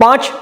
5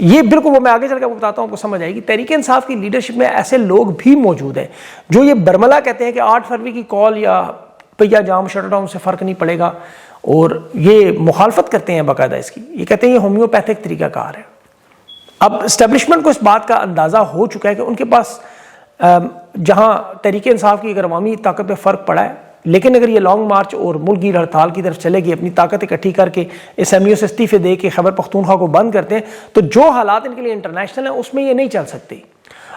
یہ بالکل وہ میں آگے چل کے بتاتا ہوں، آپ کو سمجھ آئے گی. تحریک انصاف کی لیڈرشپ میں ایسے لوگ بھی موجود ہیں جو یہ برملا کہتے ہیں کہ 8 فروری کی کال یا پہیا جام شٹ ڈاؤن سے فرق نہیں پڑے گا، اور یہ مخالفت کرتے ہیں باقاعدہ اس کی. یہ کہتے ہیں یہ ہومیوپیتھک طریقہ کار ہے. اب اسٹیبلشمنٹ کو اس بات کا اندازہ ہو چکا ہے کہ ان کے پاس جہاں تحریک انصاف کی اگر عوامی طاقت پہ فرق پڑا ہے، لیکن اگر یہ لانگ مارچ اور ملک گیر ہڑتال کی طرف چلے گی، اپنی طاقت اکٹھی کر کے اسمبلیوں سے استعفے دے کے خیبر پختونخوا کو بند کرتے ہیں، تو جو حالات ان کے لیے انٹرنیشنل ہیں اس میں یہ نہیں چل سکتے.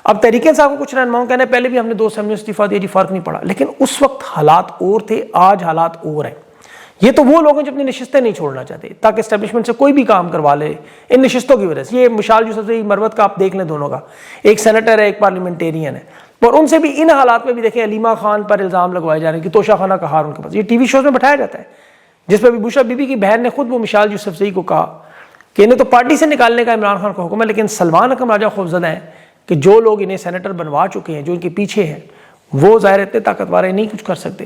اب تحریک انصاف کو کچھ رہنماؤں کہنا ہے پہلے بھی ہم نے 2 اسمبلیوں سے استعفیٰ دیا جی فرق نہیں پڑا، لیکن اس وقت حالات اور تھے، آج حالات اور ہیں. یہ تو وہ لوگ ہیں جو اپنی نشستیں نہیں چھوڑنا چاہتے تاکہ اسٹیبلشمنٹ سے کوئی بھی کام کروا لے ان نشستوں کی وجہ سے. یہ مشال یوسفزئی مروت کا آپ دیکھ لیں، دونوں کا، ایک سینیٹر ہے ایک پارلیمنٹیرین ہے، اور ان سے بھی ان حالات میں بھی دیکھیں علیمہ خان پر الزام لگوائے جا رہے ہیں کہ توشہ خانہ کا ہار ان کے پاس. یہ ٹی وی شوز میں بٹھایا جاتا ہے جس پہ بھی بوشا بی بی کی بہن نے خود وہ مشال یوسفزئی کو کہا کہ انہیں تو پارٹی سے نکالنے کا عمران خان کو حکم ہے، لیکن سلمان اکرم راجہ خوفزدہ ہیں کہ جو لوگ انہیں سینیٹر بنوا چکے ہیں، جو ان کے پیچھے ہیں، وہ ظاہر اتنے طاقتور نہیں کچھ کر سکتے.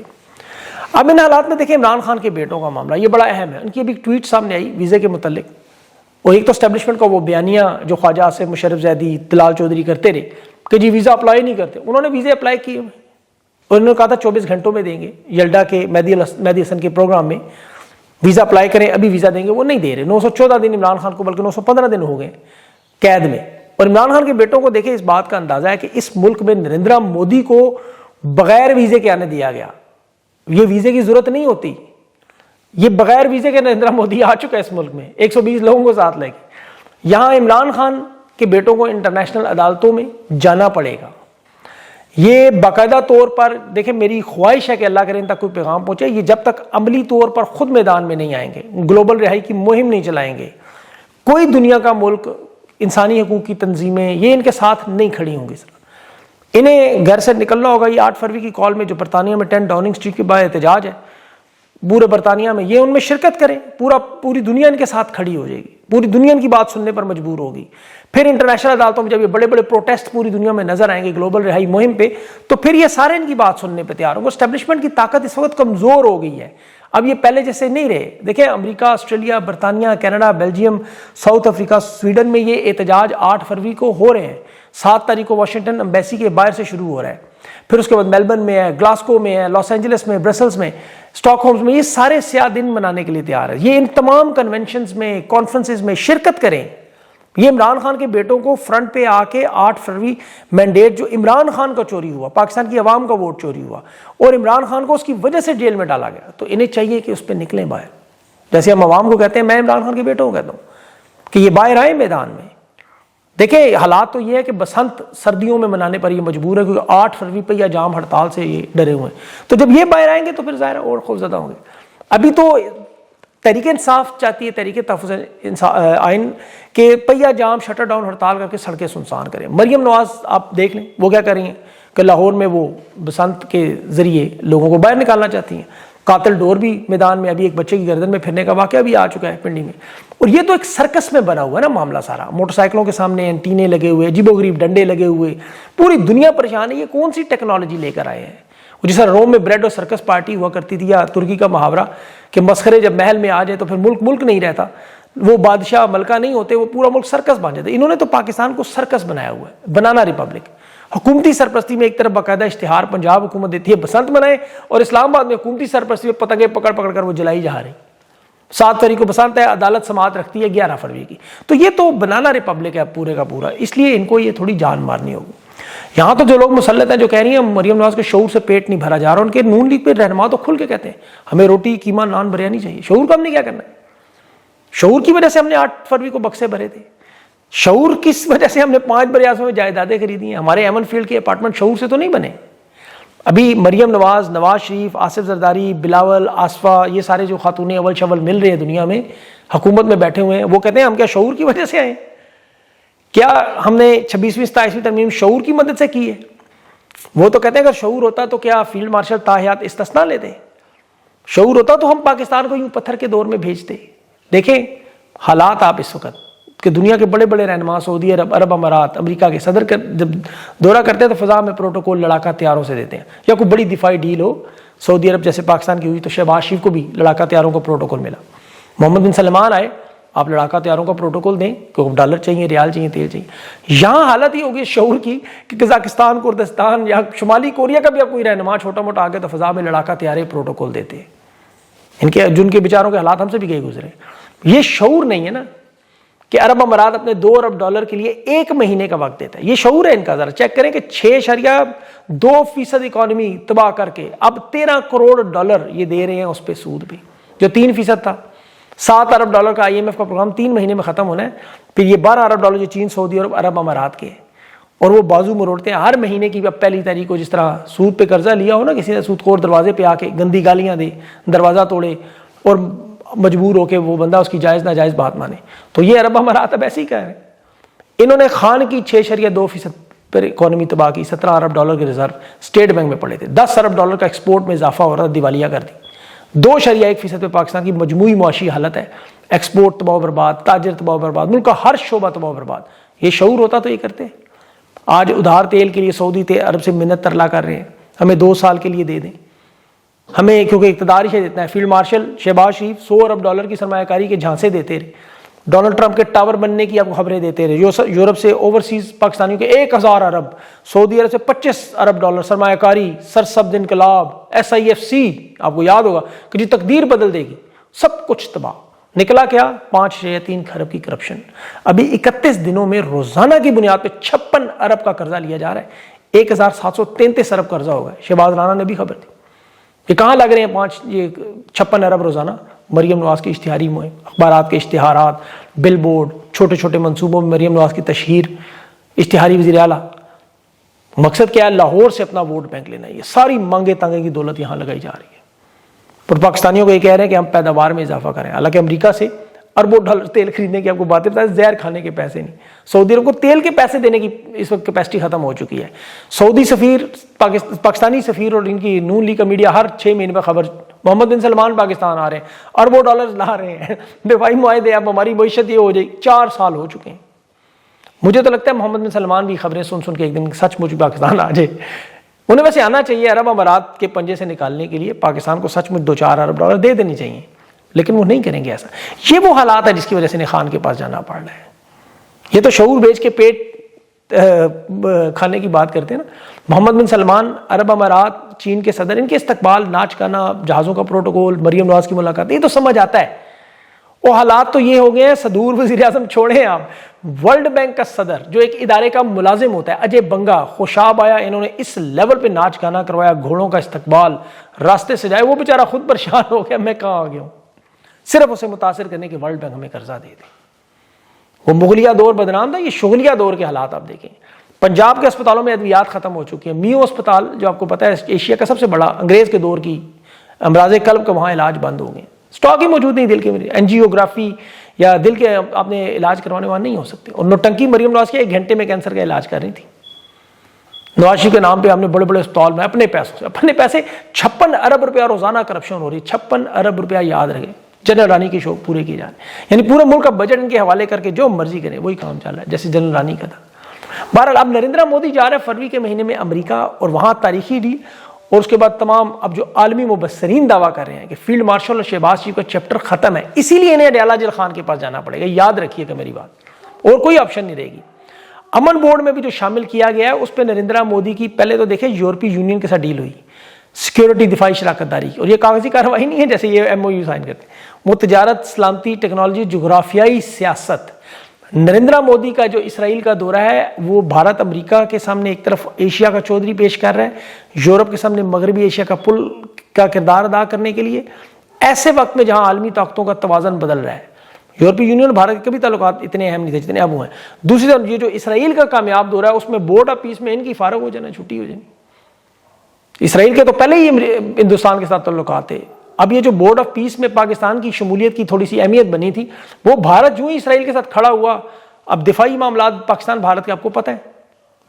اب ان حالات میں دیکھیں عمران خان کے بیٹوں کا معاملہ یہ بڑا اہم ہے. ان کی ابھی ٹویٹ سامنے آئی ویزے کے متعلق، اور ایک تو اسٹیبلشمنٹ کا وہ بیانیہ جو خواجہ آصف مشرف زیدی طلال چودھری کرتے رہے کہ جی ویزا اپلائی نہیں کرتے، انہوں نے ویزے اپلائی کیے اور انہوں نے کہا تھا 24 گھنٹوں میں دیں گے. یلڈا کے مہدی حسن کے پروگرام میں ویزا اپلائی کریں ابھی ویزا دیں گے، وہ نہیں دے رہے. 914 دن عمران خان کو، بلکہ 915 دن ہو گئے قید میں. اور عمران خان کے بیٹوں کو دیکھیں اس بات کا اندازہ ہے کہ اس ملک میں نریندرا مودی کو بغیر ویزے کے آنے دیا گیا. یہ ویزے کی ضرورت نہیں ہوتی، یہ بغیر ویزے کے نریندرا مودی آ چکا ہے اس ملک میں 120 لوگوں کو ساتھ لے کے. یہاں عمران خان کے بیٹوں کو انٹرنیشنل عدالتوں میں جانا پڑے گا. یہ باقاعدہ طور پر دیکھیں میری خواہش ہے کہ اللہ کرے ان تک کوئی پیغام پہنچے. یہ جب تک عملی طور پر خود میدان میں نہیں آئیں گے، گلوبل رہائی کی مہم نہیں چلائیں گے، کوئی دنیا کا ملک، انسانی حقوق کی تنظیمیں یہ ان کے ساتھ نہیں کھڑی ہوں گی. انہیں گھر سے نکلنا ہوگا. یہ 8 فروری کی کال میں جو برطانیہ میں 10 ڈاؤننگ اسٹریٹ کے باہر احتجاج ہے پورے برطانیہ میں، یہ ان میں شرکت کریں. پوری دنیا ان کے ساتھ کھڑی ہو جائے گی، پوری دنیا ان کی بات سننے پر مجبور ہوگی. پھر انٹرنیشنل عدالتوں میں جب یہ بڑے بڑے پروٹیسٹ پوری دنیا میں نظر آئیں گے گلوبل رہائی مہم پہ، تو پھر یہ سارے ان کی بات سننے پہ تیار ہوں گے. اسٹیبلشمنٹ کی طاقت اس وقت کمزور ہو گئی ہے، اب یہ پہلے جیسے نہیں رہے. دیکھیں امریکہ، آسٹریلیا، برطانیہ، Canada, Belgium, South Africa, Sweden میں یہ احتجاج 8 فروری کو ہو رہے ہیں. 7 تاریخ کو واشنگٹن امبیسی کے باہر سے شروع ہو رہا ہے، پھر اس کے بعد میلبرن میں ہے، گلاسکو میں ہے، لاس اینجلس میں، برسلز میں، اسٹاک ہومز میں. یہ سارے سیاہ دن منانے کے لیے تیار ہے. یہ ان تمام کنونشنز میں، کانفرنسز میں شرکت کریں. یہ عمران خان کے بیٹوں کو فرنٹ پہ آ کے 8 فروری مینڈیٹ جو عمران خان کا چوری ہوا، پاکستان کی عوام کا ووٹ چوری ہوا اور عمران خان کو اس کی وجہ سے جیل میں ڈالا گیا، تو انہیں چاہیے کہ اس پہ نکلیں باہر. جیسے ہم عوام کو کہتے ہیں، میں عمران خان کے بیٹوں کو کہتا ہوں کہ یہ باہر آئیں میدان میں. دیکھیں حالات تو یہ ہے کہ بسنت سردیوں میں منانے پر یہ مجبور ہے کیونکہ 8 فروری پہ یا جام ہڑتال سے یہ ڈرے ہوئے ہیں. تو جب یہ باہر آئیں گے تو پھر ظاہر اور خوفزدہ ہوں گے. ابھی تو تحریک انصاف چاہتی ہے، تحریک تحفظ آئین، کہ پہیا جام شٹر ڈاؤن ہڑتال کر کے سڑکیں سنسان کریں. مریم نواز آپ دیکھ لیں وہ کیا کر رہی ہیں کہ لاہور میں وہ بسنت کے ذریعے لوگوں کو باہر نکالنا چاہتی ہیں. قاتل ڈور بھی میدان میں، ابھی ایک بچے کی گردن میں پھرنے کا واقعہ بھی آ چکا ہے پنڈی میں. اور یہ تو ایک سرکس میں بنا ہوا ہے نا معاملہ سارا. موٹر سائیکلوں کے سامنے اینٹینے لگے ہوئے، عجیب و غریب ڈنڈے لگے ہوئے، پوری دنیا پریشان ہے. یہ کون سی ٹیکنالوجی لے کر آئے ہیں؟ جس طرح روم میں بریڈ اور سرکس پارٹی ہوا کرتی تھی، یا ترکی کا محاورہ کہ مسخرے جب محل میں آ جائے تو پھر ملک ملک نہیں رہتا، وہ بادشاہ ملکہ نہیں ہوتے، وہ پورا ملک سرکس بن جاتا. انہوں نے تو پاکستان کو سرکس بنایا ہوا ہے، بنانا ریپبلک. حکومتی سرپرستی میں ایک طرف باقاعدہ اشتہار پنجاب حکومت دیتی ہے بسنت منائے، اور اسلام آباد میں حکومتی سرپرستی میں پتنگیں پکڑ پکڑ کر وہ جلائی جا رہی. 7 فروری کو بسنت ہے، عدالت سماعت رکھتی ہے 11 فروری کی. تو یہ تو بنانا ریپبلک ہے پورے کا پورا. اس لیے ان کو یہ تھوڑی جان مارنی ہوگی. یہاں تو جو لوگ مسلط ہیں جو کہہ رہی ہیں مریم نواز کے شعور سے پیٹ نہیں بھرا جا رہا، ان کے نون لیگ پہ رہنما تو کھل کے کہتے ہیں ہمیں روٹی قیمہ نان بریانی چاہیے. شعور کا ہم نے کیا کرنا ہے؟ شعور کی وجہ سے ہم نے 8 فروری کو بکسے بھرے تھے. شعور کس وجہ سے ہم نے 5 بڑے اعظموں میں جائیدادیں خریدی ہیں؟ ہمارے ایمن فیلڈ کے اپارٹمنٹ شعور سے تو نہیں بنے. ابھی مریم نواز، نواز شریف، آصف زرداری، بلاول، آصفہ، یہ سارے جو خاتونیں اول شول مل رہے ہیں دنیا میں حکومت میں بیٹھے ہوئے ہیں، وہ کہتے ہیں ہم کیا شعور کی وجہ سے آئے؟ کیا ہم نے 26ویں 27ویں ترمیم شعور کی مدد سے کی ہے؟ وہ تو کہتے ہیں اگر شعور ہوتا تو کیا فیلڈ مارشل طاہیات استثنا لیتے؟ شعور ہوتا تو ہم پاکستان کو یوں پتھر کے دور میں بھیجتے. دیکھیں حالات آپ اس وقت کہ دنیا کے بڑے بڑے رہنما، سعودی عرب امارات، امریکہ کے صدر جب دورہ کرتے ہیں تو فضا میں پروٹوکول لڑاکا تیاروں سے دیتے ہیں. یا کوئی بڑی دفاعی ڈیل ہو سعودی عرب جیسے پاکستان کی ہوئی تو شہباز شریف کو بھی لڑاکا تیاروں کو پروٹوکول ملا. محمد بن سلمان آئے آپ لڑاکا تیاروں کا پروٹوکول دیں کہ ڈالر چاہیے، ریال چاہیے، تیل چاہیے۔ یہاں حالت ہی ہوگی شعور کی کہ قزاقستان، کردستان یا شمالی کوریا کا بھی اب کوئی رہنما چھوٹا موٹا آگے تو فضا میں لڑاکا تیارے پروٹوکول دیتے ہیں، ان کے جن کے بیچاروں کے حالات ہم سے بھی گئے گزرے۔ یہ شعور نہیں ہے نا کہ عرب امارات اپنے $2 ارب کے لیے 1 مہینے کا وقت دیتا ہے۔ یہ شعور ہے ان کا۔ ذرا چیک کریں کہ 6.2% اکانومی تباہ کر کے اب $13 کروڑ یہ دے رہے ہیں اس پہ سود بھی، جو 3% تھا۔ $7 ارب کا IMF کا پروگرام 3 مہینے میں ختم ہونا ہے، پھر یہ $12 ارب جو چین، سعودی اور عرب امارات کے، اور وہ بازو مروڑتے ہیں ہر مہینے کی پہلی تاریخ کو۔ جس طرح سود پہ قرضہ لیا ہو نا کسی نے، سود خور دروازے پہ آ کے گندی گالیاں دے، دروازہ توڑے اور مجبور ہو کے وہ بندہ اس کی جائز ناجائز بات مانے، تو یہ عرب امارات اب ایسے ہی کہہ رہے ہیں۔ انہوں نے خان کی 6.2% پر اکانومی تباہ کی، $17 ارب کے ریزرو اسٹیٹ بینک میں پڑے تھے، $10 ارب کا ایکسپورٹ میں اضافہ ہو رہا تھا، دیوالیہ کر دی۔ 2.1% پہ پاکستان کی مجموعی معاشی حالت ہے، ایکسپورٹ تباہ و برباد، تاجر تباہ و برباد، ملک کا ہر شعبہ تباہ و برباد۔ یہ شعور ہوتا تو یہ کرتے۔ آج ادھار تیل کے لیے سعودی عرب سے منت ترلا کر رہے ہیں، ہمیں 2 سال کے لیے دے دیں، ہمیں کیونکہ اقتدار ہی دیتا ہے۔ فیلڈ مارشل شہباز شریف $100 ارب کی سرمایہ کاری کے جھانسے دیتے رہے، ڈونلڈ ٹرمپ کے ٹاور بننے کی آپ کو خبریں دیتے رہے، یورپ سے اوورسیز پاکستانیوں کے 1000 ارب، سعودی عرب سے $25 ارب سرمایہ کاری، سرسبز انقلاب، SIFC آپ کو یاد ہوگا کہ جو تقدیر بدل دے گی، سب کچھ تباہ۔ نکلا کیا؟ 5.3 ارب کی کرپشن۔ ابھی 31 دنوں میں روزانہ کی بنیاد پہ 56 ارب کا قرضہ لیا جا رہا ہے، 1733 ارب قرضہ ہوگا۔ شہباز رانا نے بھی خبر دی۔ یہ کہاں لگ رہے ہیں 56 ارب روزانہ؟ مریم نواز کی اشتہاری مہم، اخبارات کے اشتہارات، بل بورڈ، چھوٹے چھوٹے منصوبوں میں مریم نواز کی تشہیر، اشتہاری وزیر اعلیٰ۔ مقصد کیا ہے؟ لاہور سے اپنا ووٹ بینک لینا ہے۔ یہ ساری مانگے تانگے کی دولت یہاں لگائی جا رہی ہے، اور پاکستانیوں کو یہ کہہ رہے ہیں کہ ہم پیداوار میں اضافہ کریں، حالانکہ امریکہ سے اربوں ڈالر تیل خریدنے کی آپ کو باتیں بتائیں، زہر کھانے کے پیسے نہیں۔ سعودی عرب کو تیل کے پیسے دینے کی اس وقت کیپیسٹی ختم ہو چکی ہے۔ سعودی سفیر، پاکستانی سفیر اور ان کی نون لیگ کا میڈیا ہر 6 مہینے میں خبر، محمد بن سلمان پاکستان آ رہے ہیں، اربوں ڈالر لا رہے ہیں، دفاعی معاہدے، اب ہماری معیشت یہ ہو جائے۔ 4 سال ہو چکے ہیں۔ مجھے تو لگتا ہے محمد بن سلمان بھی خبریں سن سن کے ایک دن سچ مچ پاکستان آ جائے۔ انہیں ویسے آنا چاہیے عرب امارات کے پنجے سے نکالنے کے لیے، پاکستان کو سچ مچ $2-4 ارب دے دینی چاہیے، لیکن وہ نہیں کریں گے ایسا۔ یہ وہ حالات ہے جس کی وجہ سے انہیں خان کے پاس جانا پڑ رہا ہے۔ یہ تو شعور بیچ کے پیٹ کھانے کی بات کرتے ہیں نا۔ محمد بن سلمان، عرب امارات، چین کے صدر، ان کے استقبال، ناچ گانا، جہازوں کا پروٹوکول، مریم نواز کی ملاقات، یہ تو سمجھ آتا ہے۔ وہ حالات تو یہ ہو گئے ہیں، صدور وزیر اعظم چھوڑیں آپ، ورلڈ بینک کا صدر جو ایک ادارے کا ملازم ہوتا ہے، اجے بنگا، خوشاب آیا، انہوں نے اس لیول پہ ناچ گانا کروایا، گھوڑوں کا استقبال، راستے سجائے، وہ بیچارہ خود پریشان ہو گیا، میں کہاں آ گیا ہوں، صرف اسے متاثر کرنے کے ورلڈ بینک ہمیں قرضہ دے دے۔ وہ مغلیہ دور بدنام تھا، یہ شغلیہ دور کے حالات آپ دیکھیں۔ پنجاب کے اسپتالوں میں ادویات ختم ہو چکی ہیں۔ میو اسپتال جو آپ کو پتا ہے ایشیا کا سب سے بڑا، انگریز کے دور کی امراض قلب کا وہاں علاج بند ہو گئے، اسٹاک ہی موجود نہیں۔ دل کے اینجیوگرافی یا دل کے آپ نے علاج کروانے وہاں نہیں ہو سکتے۔ اور نوٹنکی مریم نواز کے 1 گھنٹے میں کینسر کا علاج کر رہی تھی۔ نواز شریف کے نام پہ ہم نے بڑے بڑے اسپتال میں اپنے پیسوں سے، اپنے پیسے 56 ارب روپیہ روزانہ کرپشن ہو رہی ہے۔ 56 ارب روپیہ یاد رکھے، جنرل رانی کے شوق پورے کیے جا رہے ہیں، یعنی پورے ملک کا بجٹ ان کے حوالے کر کے جو مرضی کریں وہی کام چل رہا ہے، جیسے جنرل رانی کا تھا۔ بہرحال اب نریندر مودی جا رہے ہیں فروری کے مہینے میں امریکہ، اور وہاں تاریخی ڈیل، اور اس کے بعد تمام اب جو عالمی مبصرین دعویٰ کر رہے ہیں کہ فیلڈ مارشل اور شہباز شریف کا چیپٹر ختم ہے، اسی لیے انہیں اڈیالہ جیل خان کے پاس جانا پڑے گا۔ یاد رکھیے گا میری بات، اور کوئی آپشن نہیں رہے گی۔ امن بورڈ میں بھی جو شامل کیا گیا ہے اس پہ نریندر مودی کی پہلے تو دیکھیں یورپی یونین کے ساتھ ڈیل ہوئی، سیکیورٹی، دفاعی شراکت داری کی، اور یہ کاغذی کارروائی نہیں ہے جیسے یہ MOU سائن کرتے ہیں، وہ تجارت، سلامتی، ٹیکنالوجی، جغرافیائی سیاست۔ نریندر مودی کا جو اسرائیل کا دورہ ہے وہ بھارت امریکہ کے سامنے ایک طرف ایشیا کا چودھری پیش کر رہا ہے، یورپ کے سامنے مغربی ایشیا کا پل کا کردار ادا کرنے کے لیے، ایسے وقت میں جہاں عالمی طاقتوں کا توازن بدل رہا ہے۔ یورپی یونین اور بھارت کے کبھی تعلقات اتنے اہم نہیں تھے جتنے اب ہوئے ہیں۔ دوسری طرف یہ جو اسرائیل کا کامیاب دورہ ہے اس میں بورڈ آف پیس میں ان کی فارغ ہو جانا، چھٹی ہو جانی۔ اسرائیل کے تو پہلے ہی ہندوستان کے ساتھ تعلقات تھے، اب یہ جو بورڈ آف پیس میں پاکستان کی شمولیت کی تھوڑی سی اہمیت بنی تھی، وہ بھارت جو ہی اسرائیل کے ساتھ کھڑا ہوا، اب دفاعی معاملات پاکستان بھارت کے آپ کو پتہ ہے،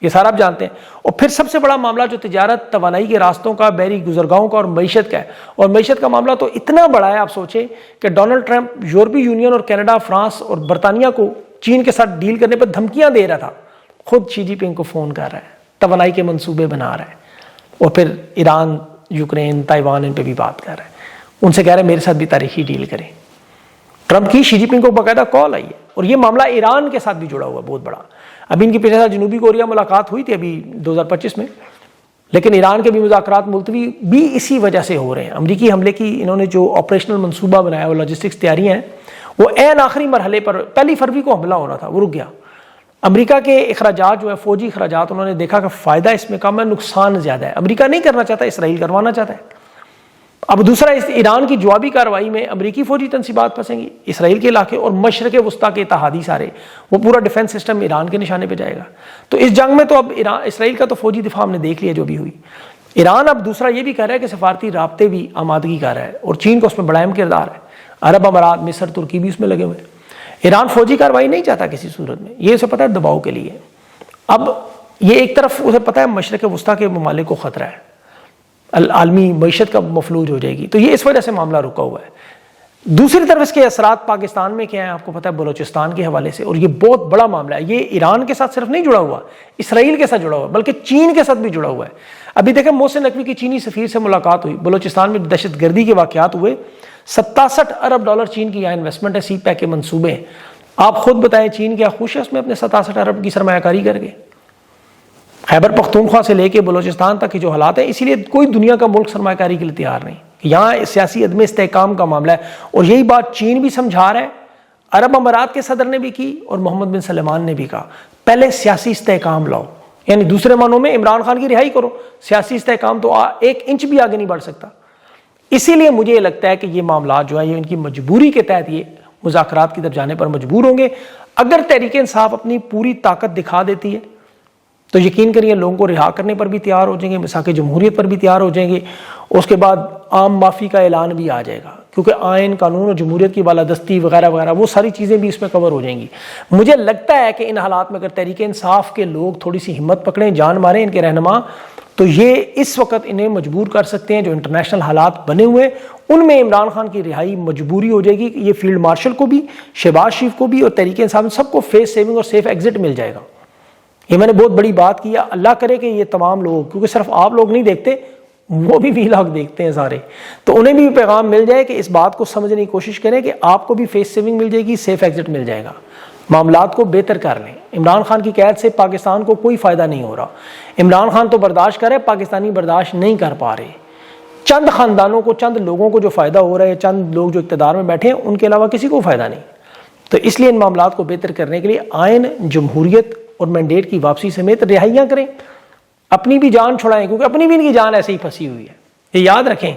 یہ سارا آپ جانتے ہیں۔ اور پھر سب سے بڑا معاملہ جو تجارت، توانائی کے راستوں کا، بحری گزرگاہوں کا اور معیشت کا ہے، اور معیشت کا معاملہ تو اتنا بڑا ہے، آپ سوچیں کہ ڈونلڈ ٹرمپ یورپی یونین اور کینیڈا، فرانس اور برطانیہ کو چین کے ساتھ ڈیل کرنے پر دھمکیاں دے رہا تھا، خود شی جی پنگ کو فون کر رہا ہے، توانائی کے منصوبے بنا رہا ہے، اور پھر ایران، یوکرین، تائیوان، ان پہ بھی بات کر رہا ہے، ان سے کہہ رہے ہیں میرے ساتھ بھی تاریخی ڈیل کریں۔ ٹرمپ کی شی جن پنگ کو باقاعدہ کال آئی ہے، اور یہ معاملہ ایران کے ساتھ بھی جڑا ہوا ہے بہت بڑا. ابھی ان کی پچھلے سال جنوبی کوریا ملاقات ہوئی تھی ابھی 2025 میں، لیکن ایران کے بھی مذاکرات ملتوی بھی اسی وجہ سے ہو رہے ہیں. امریکی حملے کی انہوں نے جو آپریشنل منصوبہ بنایا، وہ لاجسٹکس تیاریاں ہیں، وہ عین آخری مرحلے پر 1 فروری کو حملہ ہونا تھا، وہ رک گیا. امریکہ کے اخراجات جو ہے، فوجی اخراجات، انہوں نے دیکھا کہ فائدہ اس میں کم ہے، نقصان زیادہ ہے. امریکہ نہیں کرنا چاہتا، اسرائیل کروانا چاہتا ہے. اب دوسرا، اس ایران کی جوابی کارروائی میں امریکی فوجی تنصیبات پھنسیں گی، اسرائیل کے علاقے اور مشرق وسطیٰ کے اتحادی سارے، وہ پورا ڈیفنس سسٹم ایران کے نشانے پہ جائے گا. تو اس جنگ میں تو اب اسرائیل کا تو فوجی دفاع ہم نے دیکھ لیا جو بھی ہوئی. ایران اب دوسرا یہ بھی کہہ رہا ہے کہ سفارتی رابطے بھی آمادگی کر رہا ہے، اور چین کا اس میں بڑا اہم کردار ہے. عرب امارات، مصر، ترکی بھی اس میں لگے ہوئے ہیں. ایران فوجی کارروائی نہیں چاہتا کسی صورت میں، یہ اسے پتہ ہے دباؤ کے لیے. اب یہ ایک طرف اسے پتہ ہے مشرق وسطیٰ کے ممالک کو خطرہ ہے، عالمی معیشت کا مفلوج ہو جائے گی، تو یہ اس وجہ سے معاملہ رکا ہوا ہے. دوسری طرف اس کے اثرات پاکستان میں کیا ہیں آپ کو پتہ ہے، بلوچستان کے حوالے سے، اور یہ بہت بڑا معاملہ ہے. یہ ایران کے ساتھ صرف نہیں جڑا ہوا، اسرائیل کے ساتھ جڑا ہوا، بلکہ چین کے ساتھ بھی جڑا ہوا ہے. ابھی دیکھیں محسن نقوی کی چینی سفیر سے ملاقات ہوئی، بلوچستان میں دہشت گردی کے واقعات ہوئے، 67 ارب ڈالر چین کی یہاں انویسٹمنٹ ہے، سی پیک کے منصوبے ہیں. آپ خود بتائیں چین کیا خوش ہے اس میں اپنے 67 ارب کی سرمایہ کاری کر کے؟ خیبر پختونخوا سے لے کے بلوچستان تک کے جو حالات ہیں، اسی لیے کوئی دنیا کا ملک سرمایہ کاری کے لیے تیار نہیں. یہاں سیاسی عدم استحکام کا معاملہ ہے، اور یہی بات چین بھی سمجھا رہا ہے، عرب امارات کے صدر نے بھی کی، اور محمد بن سلمان نے بھی کہا پہلے سیاسی استحکام لاؤ، یعنی دوسرے معنوں میں عمران خان کی رہائی کرو. سیاسی استحکام تو 1 انچ بھی آگے نہیں بڑھ سکتا. اسی لیے مجھے یہ لگتا ہے کہ یہ معاملات جو ہیں، یہ ان کی مجبوری کے تحت یہ مذاکرات کی طرف جانے پر مجبور ہوں گے. اگر تحریک انصاف اپنی پوری طاقت دکھا دیتی ہے تو یقین کریے لوگوں کو رہا کرنے پر بھی تیار ہو جائیں گے، مساق جمہوریت پر بھی تیار ہو جائیں گے. اس کے بعد عام معافی کا اعلان بھی آ جائے گا، کیونکہ آئین، قانون اور جمہوریت کی بالادستی وغیرہ وغیرہ وہ ساری چیزیں بھی اس میں کور ہو جائیں گی. مجھے لگتا ہے کہ ان حالات میں اگر تحریک انصاف کے لوگ تھوڑی سی ہمت پکڑیں، جان ماریں ان کے رہنما، تو یہ اس وقت انہیں مجبور کر سکتے ہیں. جو انٹرنیشنل حالات بنے ہوئے ان میں عمران خان کی رہائی مجبوری ہو جائے گی. یہ فیلڈ مارشل کو بھی، شہباز شریف کو بھی اور تحریک انصاف سب کو فیس سیونگ اور سیف ایگزٹ مل جائے گا. یہ میں نے بہت بڑی بات کی ہے. اللہ کرے کہ یہ تمام لوگ، کیونکہ صرف آپ لوگ نہیں دیکھتے، وہ بھی ویلاگ دیکھتے ہیں سارے، تو انہیں بھی پیغام مل جائے کہ اس بات کو سمجھنے کی کوشش کریں کہ آپ کو بھی فیس سیونگ مل جائے گی، سیف ایگزٹ مل جائے گا. معاملات کو بہتر کر لیں. عمران خان کی قید سے پاکستان کو کوئی فائدہ نہیں ہو رہا. عمران خان تو برداشت کر رہے، پاکستانی برداشت نہیں کر پا رہے. چند خاندانوں کو، چند لوگوں کو جو فائدہ ہو رہا ہے، چند لوگ جو اقتدار میں بیٹھے ہیں، ان کے علاوہ کسی کو فائدہ نہیں. تو اس لیے ان معاملات کو بہتر کرنے کے لیے آئین، جمہوریت اور مینڈیٹ کی واپسی سمیت رہائیاں کریں، اپنی بھی جان چھڑائیں، کیونکہ اپنی بھی ان کی جان ایسے ہی پھنسی ہوئی ہے. یہ یاد رکھیں،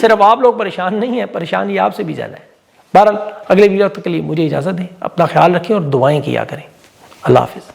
صرف آپ لوگ پریشان نہیں ہیں، پریشان یہ آپ سے بھی زیادہ ہے. بہرحال اگلے ویڈیو تک کے لیے مجھے اجازت دیں، اپنا خیال رکھیں اور دعائیں کیا کریں. اللہ حافظ.